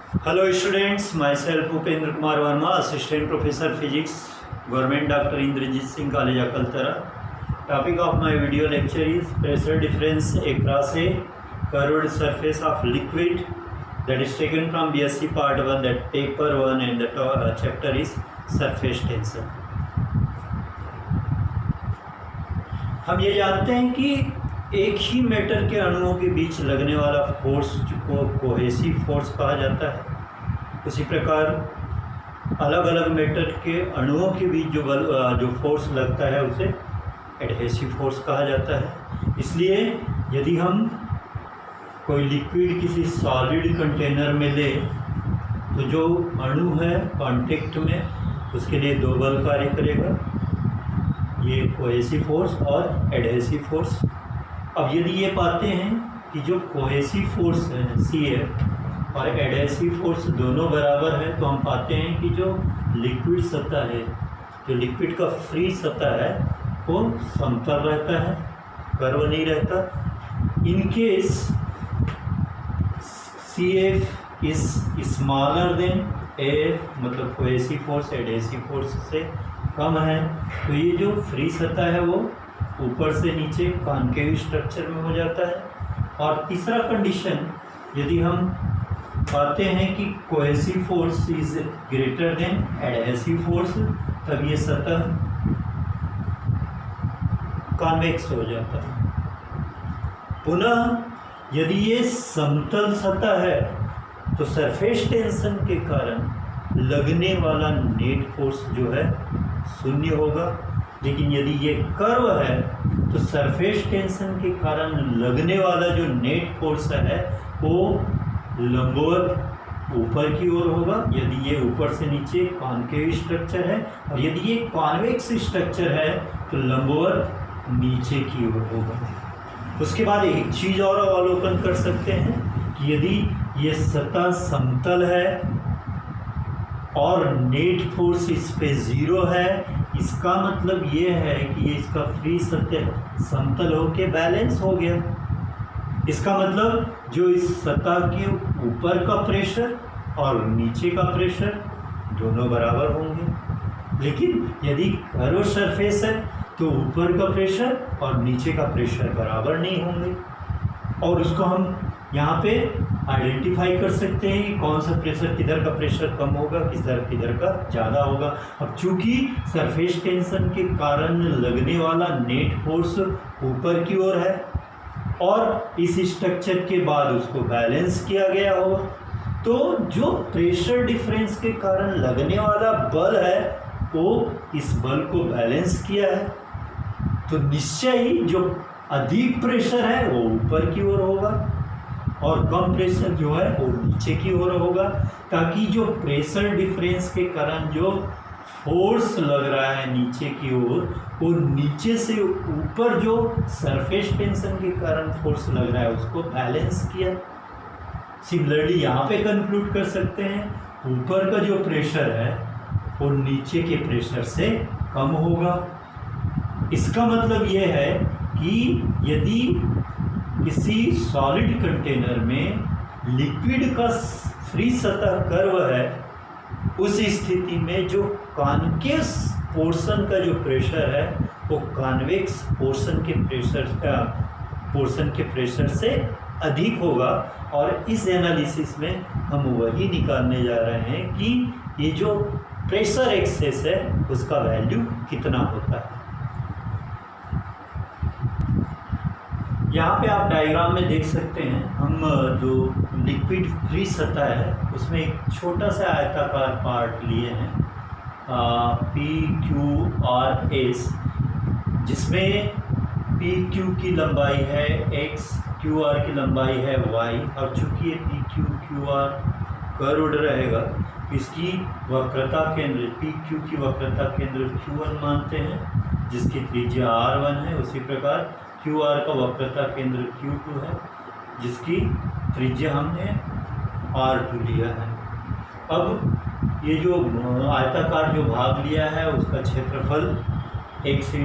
Hello students, myself Upendra Kumar Verma, Assistant Professor Physics, Government Dr. Indrajit Singh College Akaltara. Topic of my video lecture is pressure difference across a curved surface of liquid, that is taken from BSc Part 1, that paper 1, and the chapter is surface tension. हम ये जानते हैं कि एक ही matter के अणुओं के बीच लगने वाला फोर्स को कोहेसिव फोर्स कहा जाता है। उसी प्रकार अलग अलग मैटर के अणुओं के बीच जो फोर्स लगता है उसे एडहेसिव फोर्स कहा जाता है। इसलिए यदि हम कोई लिक्विड किसी सॉलिड कंटेनर में ले तो जो अणु है कांटेक्ट में उसके लिए दो बल कार्य करेगा, ये कोहेसिव फोर्स और एडहेसिव फोर्स। अब यदि ये पाते हैं कि जो कोहेसिव फोर्स है CF और एडहेसिव फोर्स दोनों बराबर है, तो हम पाते हैं कि जो लिक्विड सतह है, जो लिक्विड का फ्री सतह है वो समतल रहता है, कर्व नहीं रहता। In case CF is smaller than AF, मतलब कोहेसिव फोर्स एडहेसिव फोर्स से कम है, तो ये जो फ्री सतह है वो ऊपर से नीचे कॉन्केव स्ट्रक्चर में हो जाता है। और तीसरा कंडीशन, यदि हम पाते हैं कि cohesive force is greater than adhesive force, तब ये सतह कॉन्वेक्स हो जाता है। पुनः यदि ये समतल सतह है तो सरफेस टेंशन के कारण लगने वाला नेट फोर्स जो है शून्य होगा। लेकिन यदि ये कर्व है तो सरफेस टेंशन के कारण लगने वाला जो नेट फोर्स है वो लंबवत ऊपर की ओर होगा, यदि ये ऊपर से नीचे कॉन्केव स्ट्रक्चर है, और यदि ये कॉन्वेक्स स्ट्रक्चर है तो लंबवत नीचे की ओर होगा। उसके बाद एक चीज़ और अवलोकन कर सकते हैं कि यदि ये सतह समतल है और नेट फोर्स इस पे ज़ीरो है, इसका मतलब ये है कि ये इसका फ्री सतह समतल होके बैलेंस हो गया। इसका मतलब जो इस सतह के ऊपर का प्रेशर और नीचे का प्रेशर दोनों बराबर होंगे। लेकिन यदि कर्व सरफेस है तो ऊपर का प्रेशर और नीचे का प्रेशर बराबर नहीं होंगे, और उसको हम यहाँ पे आइडेंटिफाई कर सकते हैं कि कौन सा प्रेशर, किधर का प्रेशर कम होगा, किधर का ज़्यादा होगा। अब चूंकि सरफेस टेंशन के कारण लगने वाला नेट फोर्स ऊपर की ओर है और इस स्ट्रक्चर के बाद उसको बैलेंस किया गया होगा, तो जो प्रेशर डिफरेंस के कारण लगने वाला बल है वो इस बल को बैलेंस किया है। तो निश्चय ही जो अधिक प्रेशर है वो ऊपर की ओर होगा और कम प्रेशर जो है वो नीचे की ओर होगा, ताकि जो प्रेशर डिफरेंस के कारण जो फोर्स लग रहा है नीचे की ओर, वो नीचे से ऊपर जो सरफेस टेंशन के कारण फोर्स लग रहा है उसको बैलेंस किया। सिमिलरली यहाँ पे कंक्लूड कर सकते हैं ऊपर का जो प्रेशर है वो नीचे के प्रेशर से कम होगा। इसका मतलब ये है कि यदि किसी सॉलिड कंटेनर में लिक्विड का फ्री सतह कर्व है, उस स्थिति में जो कॉन्केव पोर्शन का जो प्रेशर है वो कॉन्वेक्स पोर्शन के प्रेशर से अधिक होगा। और इस एनालिसिस में हम वही निकालने जा रहे हैं कि ये जो प्रेशर एक्सेस है उसका वैल्यू कितना होता है। यहाँ पे आप डायग्राम में देख सकते हैं, हम जो लिक्विड फ्री सतह है उसमें एक छोटा सा आयताकार पार्ट लिए हैं PQRS, जिसमें PQ की लंबाई है x, QR की लंबाई है y, और चूंकि ये PQQR कर्व्ड रहेगा इसकी वक्रता केंद्र PQ की वक्रता केंद्र Q1 मानते हैं, जिसकी त्रिज्या R1 है। उसी प्रकार QR का वक्रता केंद्र Q2 है, जिसकी त्रिज्या हमने R2 लिया है। अब ये जो आयताकार जो भाग लिया है उसका क्षेत्रफल x ×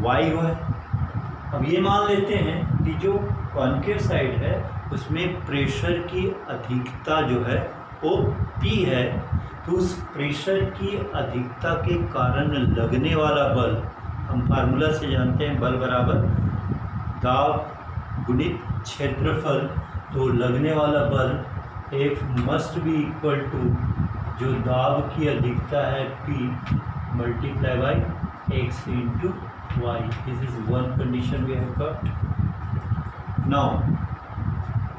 y है। अब ये मान लेते हैं कि जो कॉन्केव साइड है उसमें प्रेशर की अधिकता जो है वो P है, तो उस प्रेशर की अधिकता के कारण लगने वाला बल हम फार्मूला से जानते हैं, बल बराबर दाब गुणित क्षेत्रफल। तो लगने वाला बल F must be equal to जो दाब की अधिकता है P multiply by x into y. This is one condition we have got. Now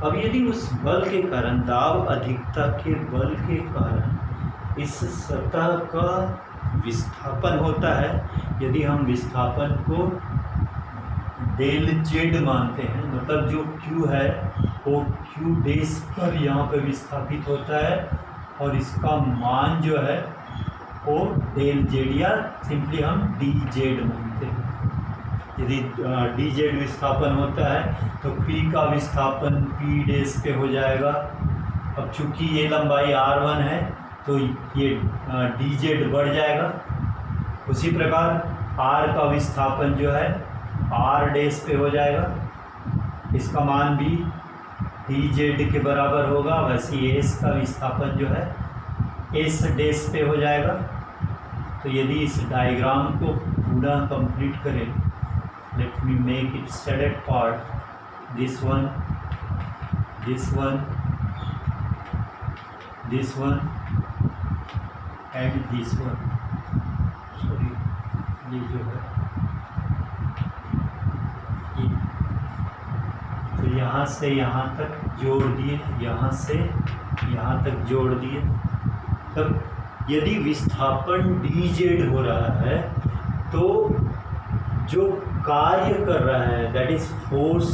अब यदि उस बल के कारण, दाब अधिकता के बल के कारण इस सतह का विस्थापन होता है, यदि हम विस्थापन को डेल जेड मानते हैं, मतलब जो Q है वो Q डेस पर यहाँ पर विस्थापित होता है और इसका मान जो है वो डेल जेड या सिंपली हम डी जेड मानते हैं। यदि डी जेड विस्थापन होता है तो P का विस्थापन P डेस पे हो जाएगा। अब चूंकि ये लंबाई R1 है तो ये डी जेड बढ़ जाएगा। उसी प्रकार R का विस्थापन जो है R डेस पे हो जाएगा, इसका मान भी डी जेड के बराबर होगा। वैसे S का विस्थापन जो है S डेस पे हो जाएगा। तो यदि इस डायग्राम को पूरा कंप्लीट करें, let me make it shaded part, this one, this one, this one and this one. Sorry, ये जो है ये, तो यहाँ से यहाँ तक जोड़ दिए, यहाँ से यहाँ तक जोड़ दिए। तब यदि विस्थापन डी जेड हो रहा है तो जो कार्य कर रहा है that is force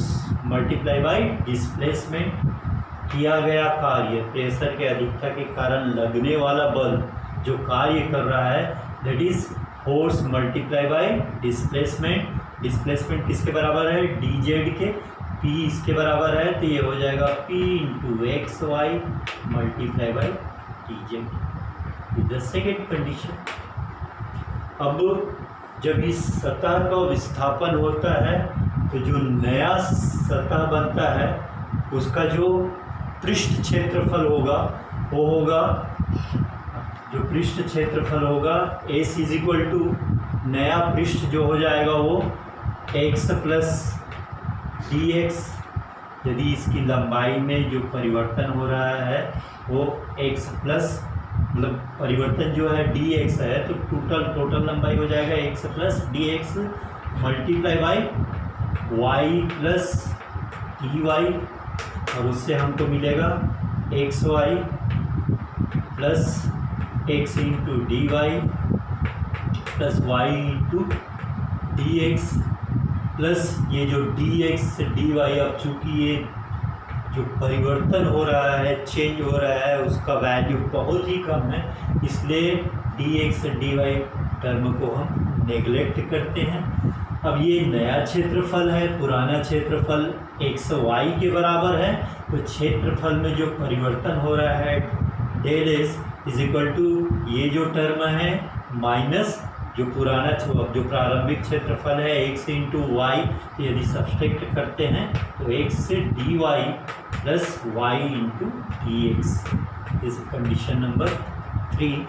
multiply by displacement, किया गया कार्य, प्रेशर के अधिकता के कारण लगने वाला बल जो कार्य कर रहा है that is force multiply by displacement. Displacement किसके बराबर है? डी जेड के। P इसके बराबर है तो ये हो जाएगा P into x y multiply by d z. The second condition, अब जब इस सतह का विस्थापन होता है तो जो नया सतह बनता है उसका जो पृष्ठ क्षेत्रफल होगा वो होगा, जो पृष्ठ क्षेत्रफल होगा S इज इक्वल टू नया पृष्ठ जो हो जाएगा वो x प्लस डी एक्स। यदि इसकी लंबाई में जो परिवर्तन हो रहा है वो x प्लस, मतलब परिवर्तन जो है डी एक्स है तो टोटल लंबाई हो जाएगा x plus d x multiply by y plus t y, और उससे हमको मिलेगा x y plus x into d y plus y into d x plus ये जो डी एक्स से डी वाई। अब चूँकि ये जो परिवर्तन हो रहा है, चेंज हो रहा है, उसका वैल्यू बहुत ही कम है, इसलिए d x d y term को हम नेगलेक्ट करते हैं। अब ये नया क्षेत्रफल है, पुराना क्षेत्रफल एक्स वाई के बराबर है, तो क्षेत्रफल में जो परिवर्तन हो रहा है del s is equal to ये जो टर्म है माइनस जो पुराना जो प्रारंभिक क्षेत्रफल है एक्स इंटू वाई। तो यदि सब्सट्रैक्ट करते हैं तो एक्स से d y plus y into d x is condition number 3।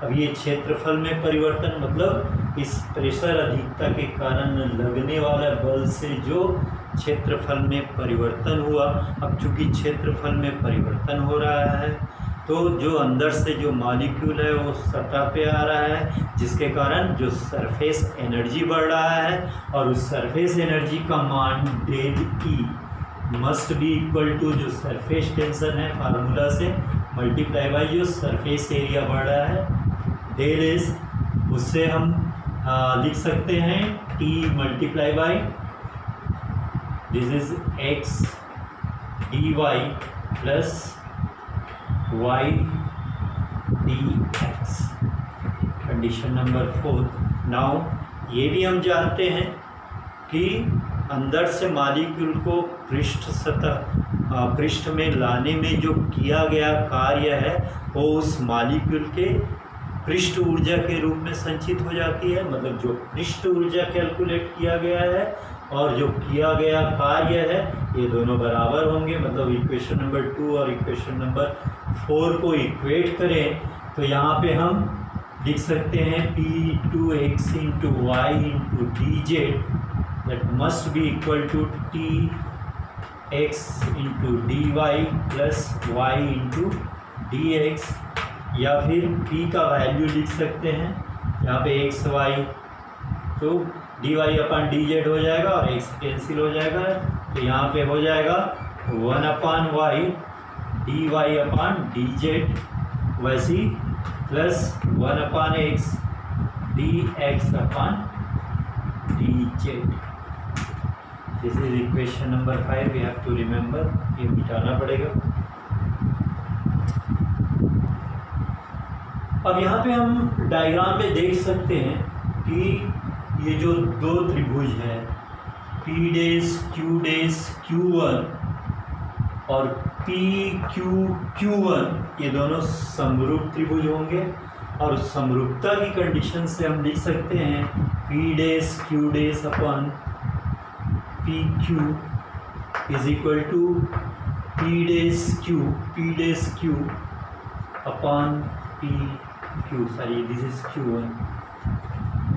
अब ये क्षेत्रफल में परिवर्तन मतलब इस प्रेशर अधिकता के कारण लगने वाला बल से जो क्षेत्रफल में परिवर्तन हुआ। अब चूँकि क्षेत्रफल में परिवर्तन हो रहा है तो जो अंदर से जो मॉलिक्यूल है वो सतह पे आ रहा है, जिसके कारण जो सरफेस एनर्जी बढ़ रहा है, और उस सरफेस एनर्जी का मान del e must be equal to जो सरफेस टेंशन है फार्मूला से मल्टीप्लाई बाई जो सरफेस एरिया बढ़ रहा है डेल एस, उससे हम लिख सकते हैं t multiply by this is x d y plus y d x. Condition number 4। Now ये भी हम जानते हैं कि अंदर से मॉलिक्यूल को पृष्ठ में लाने में जो किया गया कार्य है वो उस मॉलिक्यूल के पृष्ठ ऊर्जा के रूप में संचित हो जाती है। मतलब जो पृष्ठ ऊर्जा कैलकुलेट किया गया है और जो किया गया कार्य है ये दोनों बराबर होंगे, मतलब इक्वेशन नंबर 2 और इक्वेशन नंबर 4 को इक्वेट करें तो यहाँ पे हम लिख सकते हैं P2x into y into d z that must be equal to Tx into d y plus y into d x, या फिर P का वैल्यू लिख सकते हैं यहाँ पे एक्स वाई, तो डी वाई अपन डी जेड हो जाएगा और एक्स कैंसिल हो जाएगा, तो यहाँ पे हो जाएगा 1/y d y upon d z वैसी plus 1/x d x upon d z. This is equation number 5, we have to remember, ये मिटाना पड़ेगा। अब यहाँ पे हम डायग्राम में देख सकते हैं कि ये जो दो त्रिभुज है पी डेस Q1 और PQQ1, ये दोनों समरूप त्रिभुज होंगे और समरूपता की कंडीशन से हम लिख सकते हैं P dash Q upon PQ is equal to P dash Q upon PQ, sorry this is Q1,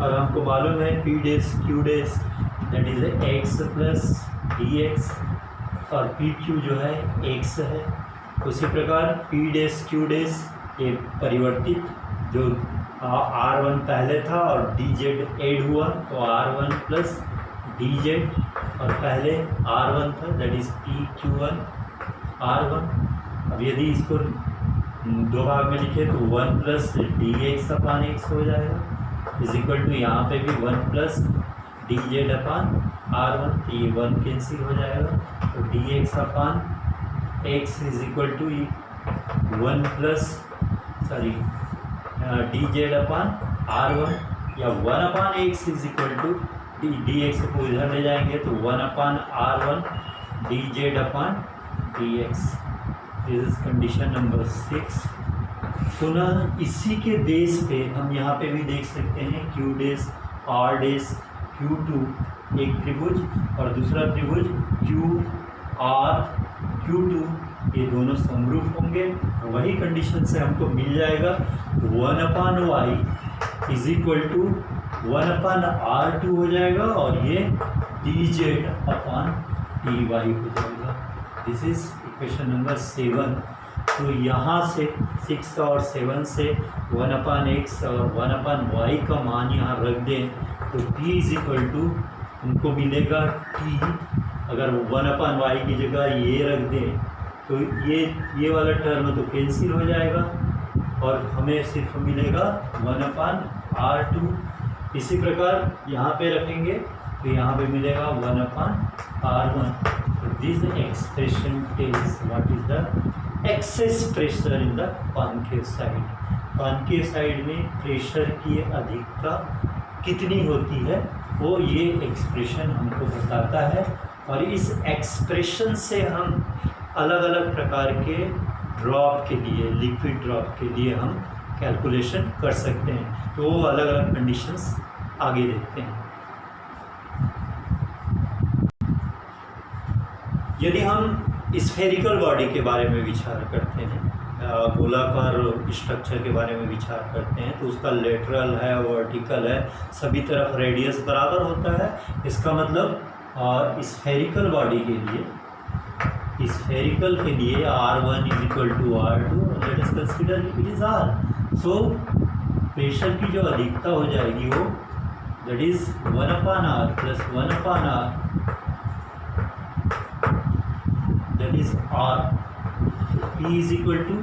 और हमको मालूम है P dash Q dash that is x plus d x और PQ जो है x है। उसी प्रकार P डेस Q डेस ये परिवर्तित जो R1 पहले था और dz ऐड हुआ तो R1 प्लस dz, और पहले R1 था दैट इज PQ1 R1। अब यदि इसको दो भाग में लिखे तो 1 plus d x upon x हो जाएगा इज इक्वल टू यहाँ पे भी 1 plus D z upon R1, तो ये 1 कैंसिल हो जाएगा, तो d x upon x is equal to 1 plus sorry d z upon R1, या 1 upon x is equal to d x को इधर ले जाएंगे तो 1 upon R1 d z upon d x. This is condition number 6। पुनः इसी के base पे हम यहाँ पे भी देख सकते हैं Q डेस R डेस Q2 एक त्रिभुज और दूसरा त्रिभुज QR Q2, ये दोनों समरूप होंगे, वही कंडीशन से हमको मिल जाएगा 1/y is equal to 1/R2 हो जाएगा और ये dz अपान dy हो जाएगा। This is equation number 7। तो यहाँ से 6 और 7 से 1/x और 1/y का मान यहाँ रख दें तो t इज इक्वल टू हमको मिलेगा t, अगर 1/y की जगह ये रख दें तो ये वाला टर्म तो कैंसिल हो जाएगा और हमें सिर्फ मिलेगा 1/R2। इसी प्रकार यहाँ पे रखेंगे तो यहाँ पे मिलेगा 1/R1। This expression tells what is the excess pressure in the concave side. Concave side में प्रेशर की अधिकता कितनी होती है वो ये एक्सप्रेशन हमको बताता है, और इस एक्सप्रेशन से हम अलग अलग प्रकार के ड्रॉप के लिए, लिक्विड ड्रॉप के लिए हम कैलकुलेशन कर सकते हैं। तो वो अलग अलग कंडीशंस आगे देखते हैं। यदि हम स्फेरिकल बॉडी के बारे में विचार करते हैं, गोलाकार स्ट्रक्चर के बारे में विचार करते हैं, तो उसका लेटरल है, वर्टिकल है, सभी तरफ रेडियस बराबर होता है। इसका मतलब स्फेरिकल बॉडी के लिए, स्फेरिकल के लिए R1 is equal to R2, let us consider it is R। So pressure की जो अधिकता हो जाएगी वो that is 1/R plus 1/R that is R। P is equal to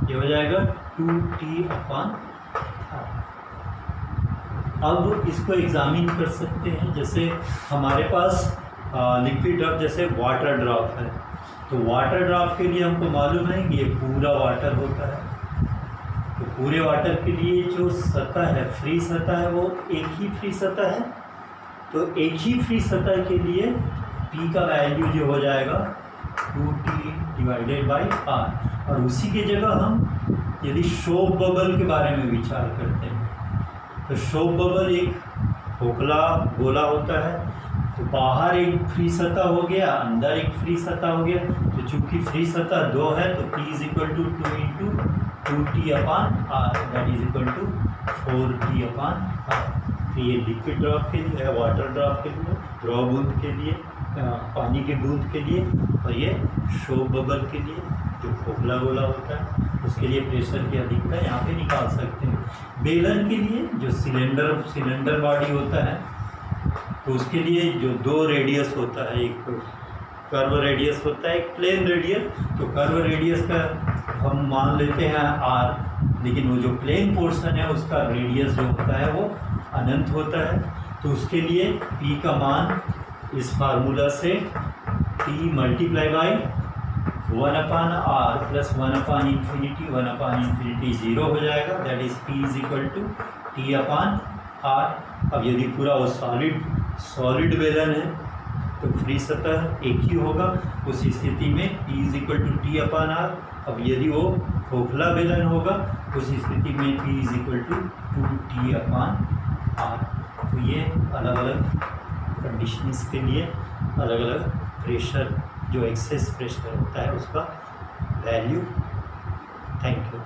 ये हो जाएगा 2T/R। अब इसको एग्जामिन कर सकते हैं, जैसे हमारे पास लिक्विड ड्रॉप जैसे वाटर ड्रॉप है, तो वाटर ड्रॉप के लिए हमको मालूम है कि ये पूरा वाटर होता है। तो पूरे वाटर के लिए जो सतह है, फ्री सतह है, वो एक ही फ्री सतह है। तो एक ही फ्री सतह के लिए P का वैल्यू जो हो जाएगा 2T/R। और उसी की जगह हम यदि शोप बबल के बारे में विचार करते हैं, तो शोप बबल एक खोखला गोला होता है तो बाहर एक फ्री सतह हो गया, अंदर एक फ्री सतह हो गया। तो चूंकि फ्री सतह 2 है तो P is equal to 2 into 2T upon r, that is equal to 4T upon r. तो ये लिक्विड ड्रॉप के लिए, वाटर ड्रॉप के लिए, ड्रॉप बूंद के लिए, पानी के बूंद के लिए, और ये शो बबल के लिए जो खोखला गोला होता है उसके लिए प्रेशर की अधिकता यहाँ पे निकाल सकते हैं। बेलन के लिए जो सिलेंडर बॉडी होता है तो उसके लिए जो 2 रेडियस होता है, एक कर्व रेडियस होता है, एक प्लेन रेडियस। तो कर्व रेडियस का हम मान लेते हैं r, लेकिन वो जो प्लेन पोर्शन है उसका रेडियस जो होता है वो अनंत होता है। तो उसके लिए p का मान इस फार्मूला से p multiply by 1 upon r plus 1 upon infinity 0 हो जाएगा, that is p is equal to t upon r। अब यदि पूरा वो सॉलिड बेलन है तो फ्री सतह एक ही होगा, उस स्थिति में p is equal to t upon r. अब यदि वो खोखला बेलन होगा उस स्थिति में p is equal to 2T upon r. तो ये अलग अलग कंडीशंस के लिए अलग अलग प्रेशर, जो एक्सेस प्रेशर होता है उसका वैल्यू। Thank you.